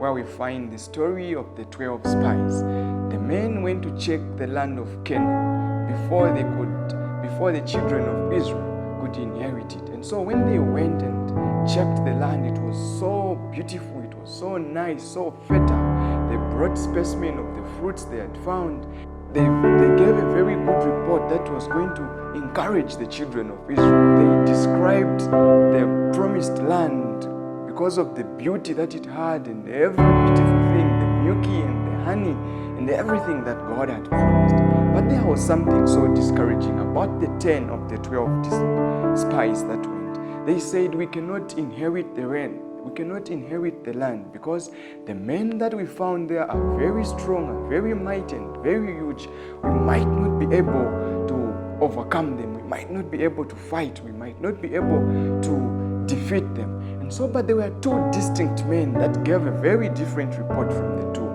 where we find the story of the 12 spies. The men went to check the land of Canaan before the children of Israel could inherit it. And so when they went and checked the land, it was so beautiful, it was so nice, so fertile. They brought specimens of the fruits they had found. They gave a very good report that was going to encourage the children of Israel. They described the promised land because of the beauty that it had and every beautiful thing, the milky and the honey and everything that God had promised. But there was something so discouraging about the 10 of the 12 spies that went. They said, we cannot inherit the land. We cannot inherit the land because the men that we found there are very strong and very mighty and very huge. We might not be able to overcome them. We might not be able to fight. We might not be able to defeat them. And so, but there were two distinct men that gave a very different report from the two.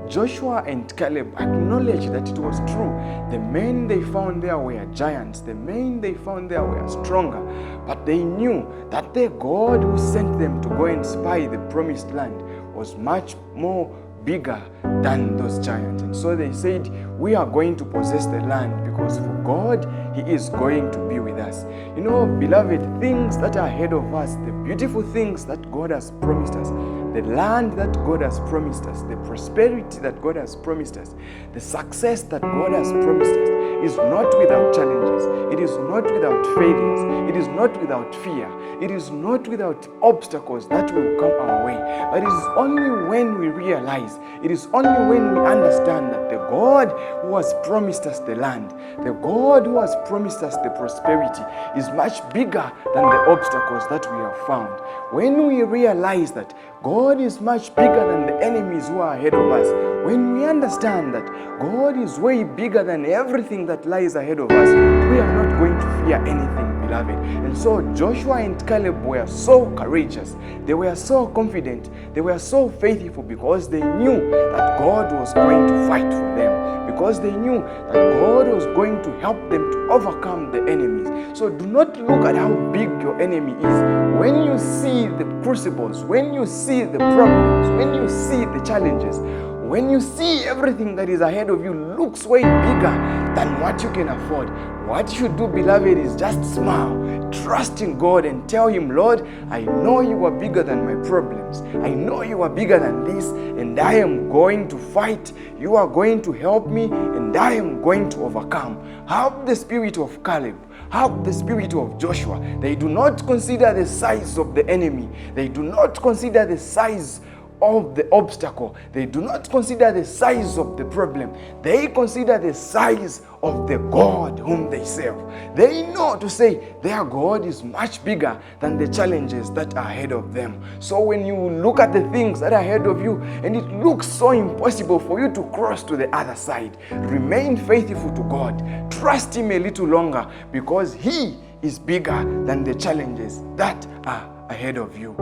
Joshua and Caleb acknowledged that it was true. The men they found there were giants. The men they found there were stronger. But they knew that the God who sent them to go and spy the promised land was much more bigger than those giants. And so they said, we are going to possess the land because for God, He is going to be with us. You know, beloved, things that are ahead of us, the beautiful things that God has promised us, the land that God has promised us, the prosperity that God has promised us, the success that God has promised us is not without challenges. It is not without failures. It is not without fear. It is not without obstacles that will come our way. But it is only when we realize, it is only when we understand that the God who has promised us the land, the God who has promised us the prosperity is much bigger than the obstacles that we have found. When we realize that God is much bigger than the enemies who are ahead of us, when we understand that God is way bigger than everything that lies ahead of us, we are not going to fear anything, beloved. And so Joshua and Caleb were so courageous. They were so confident. They were so faithful because they knew that God was going to fight for them, because they knew that God was going to help them to overcome the enemies. So do not look at how big your enemy is. When you see the crucibles, when you see the problems, when you see the challenges, when you see everything that is ahead of you looks way bigger than what you can afford, what you do, beloved, is just smile, trust in God and tell Him, Lord, I know You are bigger than my problems. I know You are bigger than this, and I am going to fight. You are going to help me, and I am going to overcome. Have the spirit of Caleb. Have the spirit of Joshua. They do not consider the size of the enemy. They do not consider the size of the obstacle. They do not consider the size of the problem. They consider the size of the God whom they serve. They know to say their God is much bigger than the challenges that are ahead of them. So when you look at the things that are ahead of you and it looks so impossible for you to cross to the other side, remain faithful to God. Trust Him a little longer because He is bigger than the challenges that are ahead of you.